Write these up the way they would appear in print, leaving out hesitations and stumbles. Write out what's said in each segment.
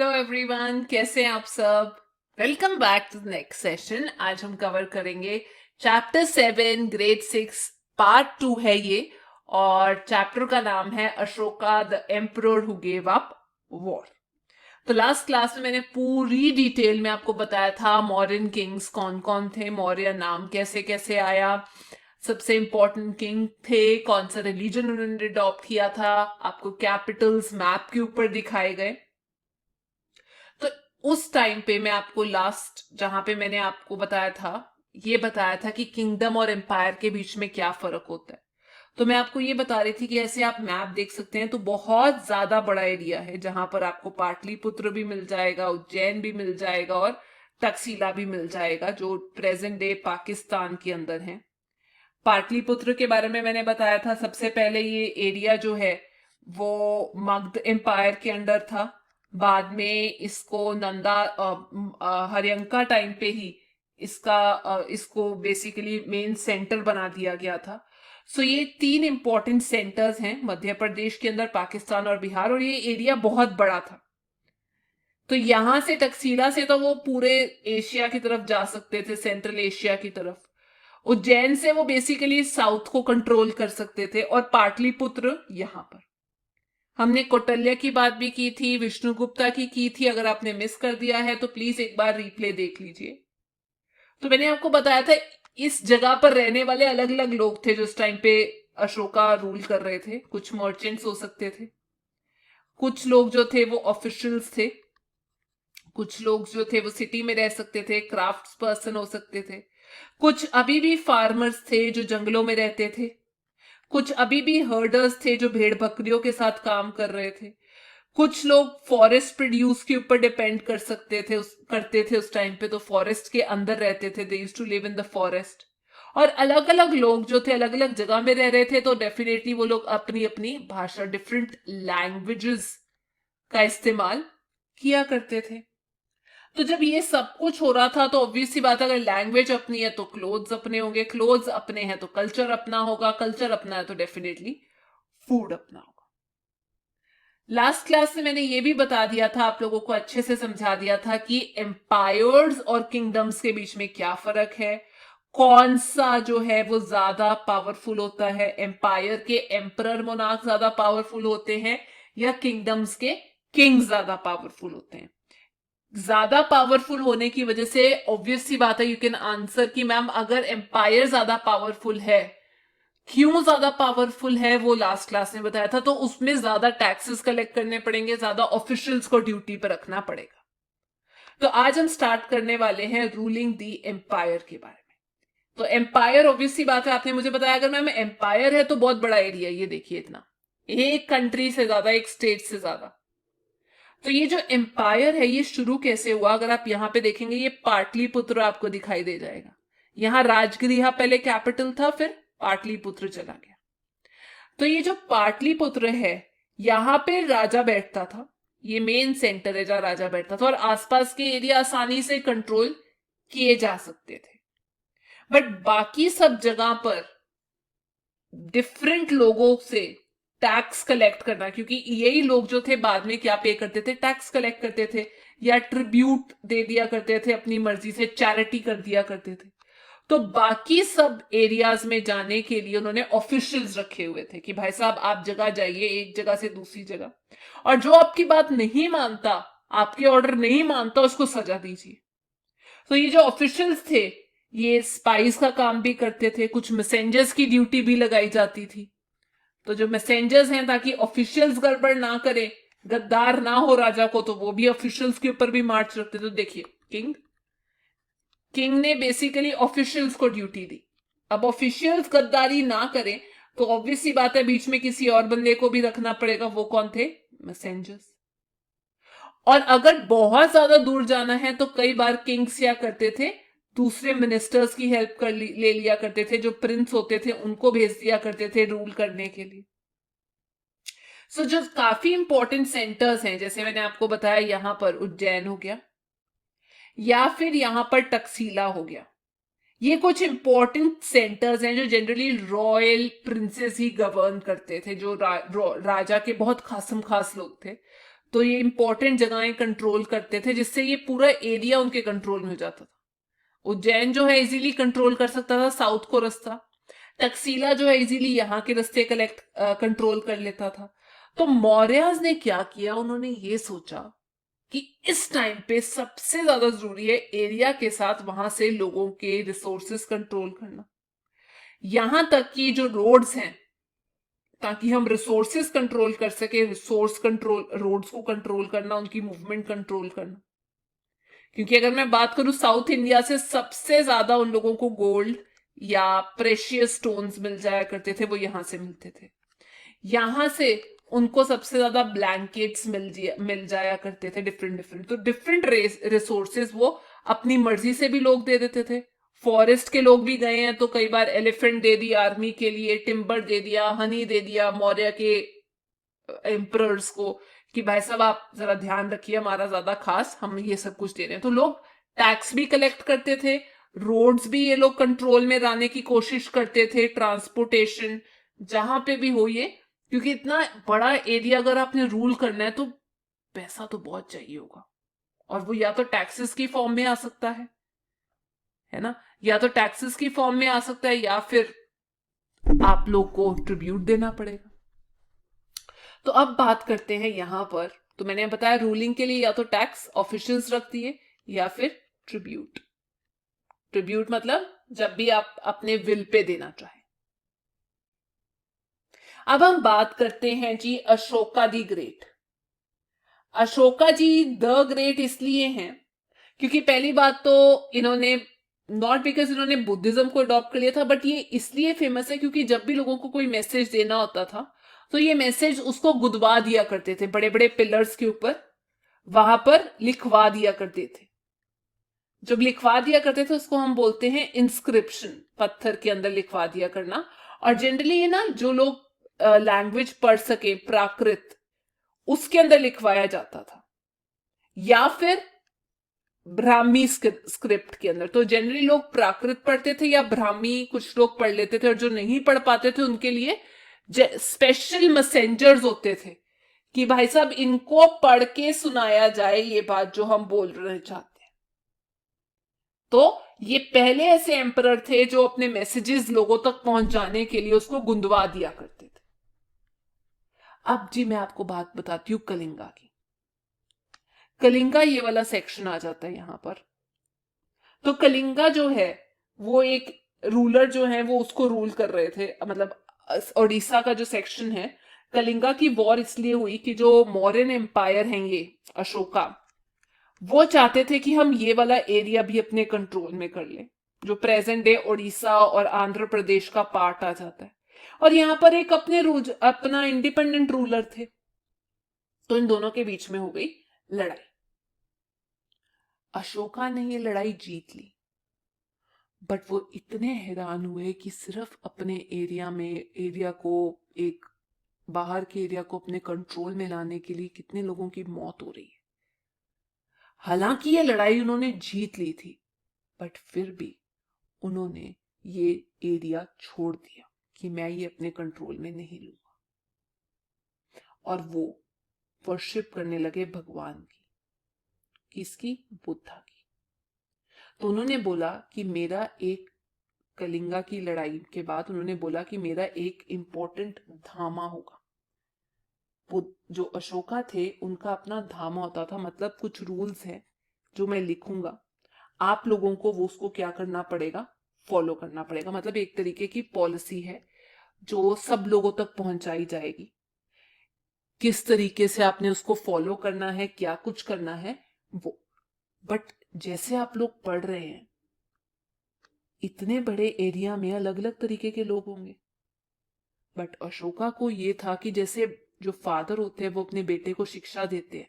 Hello everyone, कैसे हैं आप सब। Welcome back to the next session. आज हम कवर करेंगे चैप्टर 7 ग्रेड 6 पार्ट 2 है ये। और चैप्टर का नाम है Ashoka the emperor who gave up war. तो लास्ट क्लास में मैंने पूरी डिटेल में आपको बताया था मौर्यन किंग्स कौन कौन थे, मौर्य नाम कैसे कैसे आया, सबसे इंपॉर्टेंट किंग थे, कौन सा रिलीजन उन्होंने अडॉप्ट किया था, आपको कैपिटल्स मैप के ऊपर दिखाए गए। तो उस टाइम पे मैं आपको लास्ट जहां पे मैंने आपको बताया था, ये बताया था कि किंगडम और एम्पायर के बीच में क्या फर्क होता है। तो मैं आपको ये बता रही थी कि ऐसे आप मैप देख सकते हैं तो बहुत ज्यादा बड़ा एरिया है जहां पर आपको पाटलिपुत्र भी मिल जाएगा, उज्जैन भी मिल जाएगा और तक्षशिला भी मिल जाएगा, जो प्रेजेंट डे पाकिस्तान के अंदर है। पाटलिपुत्र के बारे में मैंने बताया था, सबसे पहले ये एरिया जो है वो मगध एम्पायर के अंडर था। बाद में इसको नंदा हरियंका टाइम पे ही इसको बेसिकली मेन सेंटर बना दिया गया था। सो ये तीन इंपॉर्टेंट सेंटर्स हैं मध्य प्रदेश के अंदर, पाकिस्तान और बिहार, और ये एरिया बहुत बड़ा था। तो यहां से तक्षशिला से तो वो पूरे एशिया की तरफ जा सकते थे, सेंट्रल एशिया की तरफ। उज्जैन से वो बेसिकली साउथ को कंट्रोल कर सकते थे, और पाटलिपुत्र यहां पर। हमने कौटिल्य की बात भी की थी, विष्णुगुप्ता की थी। अगर आपने मिस कर दिया है तो प्लीज एक बार रिप्ले देख लीजिए। तो मैंने आपको बताया था इस जगह पर रहने वाले अलग अलग लोग थे जो उस टाइम पे अशोका रूल कर रहे थे। कुछ मर्चेंट्स हो सकते थे, कुछ लोग जो थे वो ऑफिशियल्स थे, कुछ लोग जो थे वो सिटी में रह सकते थे, क्राफ्ट्स पर्सन हो सकते थे, कुछ अभी भी फार्मर्स थे जो जंगलों में रहते थे, कुछ अभी भी हर्डर्स थे जो भेड़ बकरियों के साथ काम कर रहे थे, कुछ लोग फॉरेस्ट प्रोड्यूस के ऊपर डिपेंड करते थे उस टाइम पे, तो फॉरेस्ट के अंदर रहते थे, they used to live in the forest. और अलग अलग लोग जो थे अलग अलग जगह में रह रहे थे, तो डेफिनेटली वो लोग अपनी अपनी भाषा, डिफरेंट लैंग्वेजेस का इस्तेमाल किया करते थे। तो जब ये सब कुछ हो रहा था तो ऑब्वियस सी बात है, अगर लैंग्वेज अपनी है तो क्लोथ्स अपने होंगे, क्लोथ्स अपने हैं तो कल्चर अपना होगा, कल्चर अपना है तो डेफिनेटली फूड अपना होगा। लास्ट क्लास में मैंने ये भी बता दिया था, आप लोगों को अच्छे से समझा दिया था कि एम्पायर्स और किंगडम्स के बीच में क्या फर्क है, कौन सा जो है वो ज्यादा पावरफुल होता है, एम्पायर के एम्परर मोनार्क ज्यादा पावरफुल होते हैं या किंगडम्स के किंग ज्यादा पावरफुल होते हैं। ज्यादा पावरफुल होने की वजह से ऑब्वियस सी बात है, यू कैन आंसर कि मैम अगर एम्पायर ज्यादा पावरफुल है, क्यों ज्यादा पावरफुल है वो लास्ट क्लास में बताया था, तो उसमें ज्यादा टैक्सेस कलेक्ट करने पड़ेंगे, ज्यादा ऑफिशियल्स को ड्यूटी पर रखना पड़ेगा। तो आज हम स्टार्ट करने वाले हैं रूलिंग दी एम्पायर के बारे में। तो एम्पायर ऑब्वियस सी बात है, आपने मुझे बताया अगर मैम एम्पायर है तो बहुत बड़ा एरिया, ये देखिए इतना, एक कंट्री से ज्यादा, एक स्टेट से ज्यादा। तो ये जो एम्पायर है ये शुरू कैसे हुआ, अगर आप यहां पे देखेंगे ये पाटलिपुत्र आपको दिखाई दे जाएगा। यहां राजगृह पहले कैपिटल था, फिर पाटलिपुत्र चला गया। तो ये जो पाटलिपुत्र है यहां पे राजा बैठता था, ये मेन सेंटर है जहां राजा बैठता था, और आसपास के एरिया आसानी से कंट्रोल किए जा सकते थे। बट बाकी सब जगह पर डिफरेंट लोगों से टैक्स कलेक्ट करना, क्योंकि यही लोग जो थे बाद में क्या पे करते थे, टैक्स कलेक्ट करते थे या ट्रिब्यूट दे दिया करते थे, अपनी मर्जी से चैरिटी कर दिया करते थे। तो बाकी सब एरियाज में जाने के लिए उन्होंने ऑफिशियल्स रखे हुए थे कि भाई साहब आप जगह जाइए, एक जगह से दूसरी जगह, और जो आपकी बात नहीं मानता, आपके ऑर्डर नहीं मानता, उसको सजा दीजिए। तो ये जो ऑफिशियल्स थे ये स्पाइस का काम भी करते थे, कुछ मैसेंजर्स की ड्यूटी भी लगाई जाती थी। तो जो मैसेंजर्स हैं, ताकि ऑफिशियल्स गड़बड़ ना करें, गद्दार ना हो राजा को, तो वो भी ऑफिशियल्स के ऊपर भी मार्च रखते। तो देखिए किंग ने बेसिकली ऑफिशियल्स को ड्यूटी दी। अब ऑफिशियल्स गद्दारी ना करें तो ऑब्वियस सी बात है बीच में किसी और बंदे को भी रखना पड़ेगा, वो कौन थे, मैसेंजर्स। और अगर बहुत ज्यादा दूर जाना है तो कई बार किंग्स क्या करते थे, दूसरे मिनिस्टर्स की हेल्प ले लिया करते थे, जो प्रिंस होते थे उनको भेज दिया करते थे रूल करने के लिए। सो जो काफी इंपॉर्टेंट सेंटर्स हैं, जैसे मैंने आपको बताया यहां पर उज्जैन हो गया, या फिर यहां पर तक्षशिला हो गया, ये कुछ इंपॉर्टेंट सेंटर्स हैं जो जनरली रॉयल प्रिंसेस ही गवर्न करते थे, जो राजा के बहुत खासम खास लोग थे। तो ये इंपॉर्टेंट जगहें कंट्रोल करते थे, जिससे ये पूरा एरिया उनके कंट्रोल में हो जाता था। उज्जैन जो है इजीली कंट्रोल कर सकता था साउथ को रास्ता, तकसीला जो है इजीली यहाँ के रास्ते कंट्रोल कर लेता था। तो मौर्यज ने क्या किया, उन्होंने ये सोचा कि इस टाइम पे सबसे ज्यादा जरूरी है एरिया के साथ वहां से लोगों के रिसोर्सेस कंट्रोल करना, यहां तक कि जो रोड्स हैं, ताकि हम रिसोर्सेस कंट्रोल कर सके, रिसोर्स कंट्रोल, रोड्स को कंट्रोल करना, उनकी मूवमेंट कंट्रोल करना। क्योंकि अगर मैं बात करूं साउथ इंडिया से सबसे ज्यादा उन लोगों को गोल्ड या प्रेशियस स्टोन्स मिल जाया करते थे, वो यहां से मिलते थे। यहां से उनको सबसे ज्यादा ब्लैंकेट्स मिल जाया करते थे, डिफरेंट डिफरेंट। तो डिफरेंट रिसोर्सेज वो अपनी मर्जी से भी लोग दे देते थे। फॉरेस्ट के लोग भी गए हैं तो कई बार एलिफेंट दे दिया आर्मी के लिए, टिम्बर दे दिया, हनी दे दिया मौर्य के एम्परर्स को कि भाई साहब आप जरा ध्यान रखिए हमारा ज्यादा खास, हम ये सब कुछ दे रहे हैं। तो लोग टैक्स भी कलेक्ट करते थे, रोड्स भी ये लोग कंट्रोल में लाने की कोशिश करते थे, ट्रांसपोर्टेशन जहां पे भी हो ये, क्योंकि इतना बड़ा एरिया अगर आपने रूल करना है तो पैसा तो बहुत चाहिए होगा, और वो या तो टैक्सेस की फॉर्म में आ सकता है ना, या तो टैक्सेस की फॉर्म में आ सकता है, या फिर आप लोग को ट्रिब्यूट देना पड़ेगा। तो अब बात करते हैं यहां पर, तो मैंने बताया रूलिंग के लिए या तो टैक्स ऑफिशियल्स रख दिए या फिर ट्रिब्यूट। ट्रिब्यूट मतलब जब भी आप अपने विल पे देना चाहें। अब हम बात करते हैं जी Ashoka the Great. Ashoka ji the Great इसलिए हैं क्योंकि पहली बात तो इन्होंने, नॉट बिकॉज इन्होंने बुद्धिज्म को अडॉप्ट कर लिया था, बट ये इसलिए फेमस है क्योंकि जब भी लोगों को कोई मैसेज देना होता था तो ये मैसेज उसको गुदवा दिया करते थे, बड़े बड़े पिलर्स के ऊपर वहां पर लिखवा दिया करते थे। जब लिखवा दिया करते थे उसको हम बोलते हैं इंस्क्रिप्शन, पत्थर के अंदर लिखवा दिया करना। और जनरली ये ना जो लोग लैंग्वेज पढ़ सके, प्राकृत, उसके अंदर लिखवाया जाता था, या फिर ब्राह्मी स्क्रिप्ट के अंदर। तो जनरली लोग प्राकृत पढ़ते थे या ब्राह्मी कुछ लोग पढ़ लेते थे, और जो नहीं पढ़ पाते थे उनके लिए स्पेशल मैसेंजर्स होते थे कि भाई साहब इनको पढ़ के सुनाया जाए ये बात जो हम बोल रहे चाहते हैं। तो ये पहले ऐसे एम्परर थे जो अपने मैसेजेस लोगों तक पहुंचाने के लिए उसको गुंदवा दिया करते थे। अब जी मैं आपको बात बताती हूं कलिंगा की। कलिंगा ये वाला सेक्शन आ जाता है यहां पर। तो कलिंगा जो है वो एक रूलर जो है वो उसको रूल कर रहे थे, मतलब ओडिशा का जो सेक्शन है। कलिंगा की वॉर इसलिए हुई कि जो मौर्यन एम्पायर हैं ये अशोका, वो चाहते थे कि हम ये वाला एरिया भी अपने कंट्रोल में कर लें, जो प्रेजेंट डे ओडिशा और आंध्र प्रदेश का पार्ट आ जाता है। और यहां पर एक अपना इंडिपेंडेंट रूलर थे। तो इन दोनों के बीच में हो गई लड़ाई। अशोका ने ये लड़ाई जीत ली, बट वो इतने हैरान हुए कि सिर्फ अपने एरिया को, एक बाहर के एरिया को अपने कंट्रोल में लाने के लिए कितने लोगों की मौत हो रही है। हालांकि ये लड़ाई उन्होंने जीत ली थी, बट फिर भी उन्होंने ये एरिया छोड़ दिया कि मैं ये अपने कंट्रोल में नहीं लूंगा, और वो वर्शिप करने लगे भगवान की। किसकी? बुद्धा की। तो उन्होंने बोला कि मेरा एक, कलिंगा की लड़ाई के बाद उन्होंने बोला कि मेरा एक इंपॉर्टेंट धामा होगा। वो जो अशोका थे उनका अपना धामा होता था, मतलब कुछ रूल्स हैं जो मैं लिखूंगा, आप लोगों को वो उसको क्या करना पड़ेगा, फॉलो करना पड़ेगा। मतलब एक तरीके की पॉलिसी है जो सब लोगों तक पहुंचाई जाएगी, किस तरीके से आपने उसको फॉलो करना है, क्या कुछ करना है वो। बट जैसे आप लोग पढ़ रहे हैं, इतने बड़े एरिया में अलग अलग तरीके के लोग होंगे, बट अशोका को ये था कि जैसे जो फादर होते हैं वो अपने बेटे को शिक्षा देते हैं,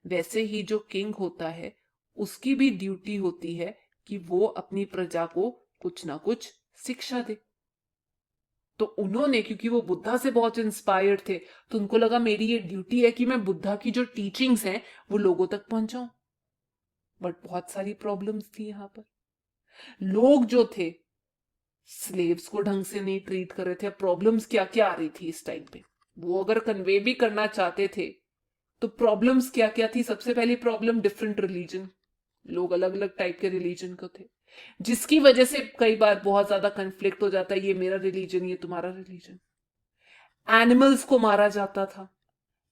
वैसे ही जो किंग होता है उसकी भी ड्यूटी होती है कि वो अपनी प्रजा को कुछ ना कुछ शिक्षा दे। तो उन्होंने, क्योंकि वो बुद्धा से बहुत इंस्पायर्ड थे, तो उनको लगा मेरी ये ड्यूटी है कि मैं बुद्धा की जो टीचिंग्स हैं वो लोगों तक पहुंचाऊं। बट बहुत सारी प्रॉब्लम्स थी यहां पर। लोग जो थे स्लेव्स को ढंग से नहीं ट्रीट कर रहे थे। प्रॉब्लम्स क्या क्या आ रही थी इस टाइम पे, वो अगर कन्वे भी करना चाहते थे तो प्रॉब्लम्स क्या क्या थी? सबसे पहली प्रॉब्लम डिफरेंट रिलीजन, लोग अलग अलग टाइप के रिलीजन को थे, जिसकी वजह से कई बार बहुत ज्यादा कंफ्लिक्ट हो जाता है, ये मेरा रिलीजन ये तुम्हारा रिलीजन। एनिमल्स को मारा जाता था,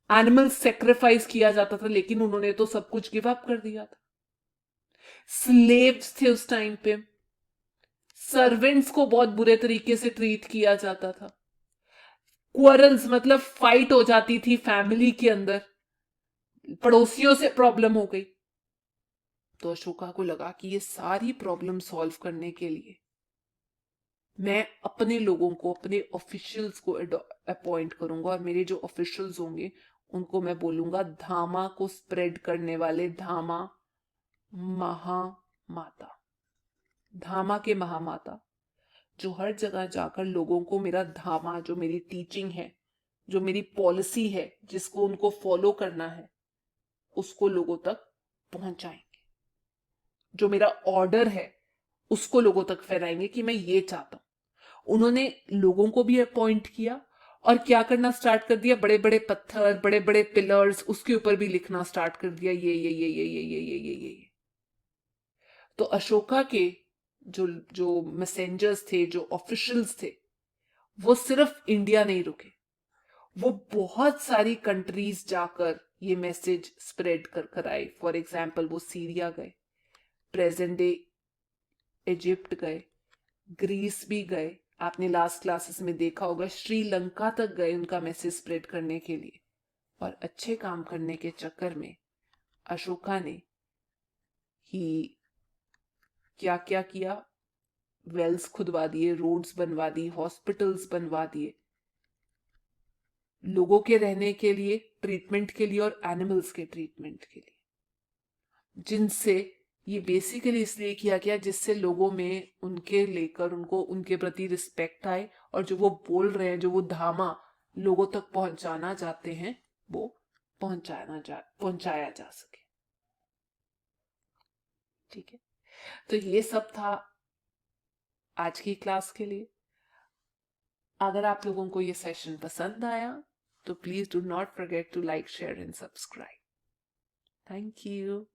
एनिमल्स सेक्रीफाइस किया जाता था, लेकिन उन्होंने तो सब कुछ गिव अप कर दिया था। स्लेव्स थे उस टाइम पे, सर्वेंट्स को बहुत बुरे तरीके से ट्रीट किया जाता था, क्वारल्स मतलब फाइट हो जाती थी फैमिली के अंदर, पड़ोसियों से प्रॉब्लम हो गई। तो अशोका को लगा कि ये सारी प्रॉब्लम सॉल्व करने के लिए मैं अपने लोगों को, अपने ऑफिशियल्स को अपॉइंट करूंगा, और मेरे जो ऑफिशियल्स होंगे उनको मैं बोलूंगा धामा को स्प्रेड करने वाले धामा महामाता, धामा के महामाता, जो हर जगह जाकर लोगों को मेरा धामा, जो मेरी टीचिंग है, जो मेरी पॉलिसी है, जिसको उनको फॉलो करना है, उसको लोगों तक पहुंचाएंगे, जो मेरा ऑर्डर है उसको लोगों तक फैलाएंगे कि मैं ये चाहता हूं। उन्होंने लोगों को भी अपॉइंट किया और क्या करना स्टार्ट कर दिया, बड़े बड़े पत्थर, बड़े बड़े पिलर्स, उसके ऊपर भी लिखना स्टार्ट कर दिया ये। तो अशोका के जो जो मैसेंजर्स थे, जो ऑफिशियल्स थे, वो सिर्फ इंडिया नहीं रुके, वो बहुत सारी कंट्रीज जाकर ये मैसेज स्प्रेड कर कर आए। फॉर एग्जाम्पल वो सीरिया गए, प्रेजेंट डे इजिप्ट गए, ग्रीस भी गए, आपने लास्ट क्लासेस में देखा होगा, श्रीलंका तक गए उनका मैसेज स्प्रेड करने के लिए। और अच्छे काम करने के चक्कर में अशोका ने ही क्या क्या किया, वेल्स खुदवा दिए, रोड्स बनवा दी, हॉस्पिटल्स बनवा दिए, लोगों के रहने के लिए, ट्रीटमेंट के लिए, और एनिमल्स के ट्रीटमेंट के लिए, जिनसे ये बेसिकली इसलिए किया गया जिससे लोगों में उनके लेकर, उनको उनके प्रति रिस्पेक्ट आए, और जो वो बोल रहे हैं, जो वो धामा लोगों तक पहुंचाना चाहते हैं, वो पहुंचाया जा सके। ठीक है, तो ये सब था आज की क्लास के लिए। अगर आप लोगों को ये सेशन पसंद आया तो please do not forget to like, share and subscribe. Thank you.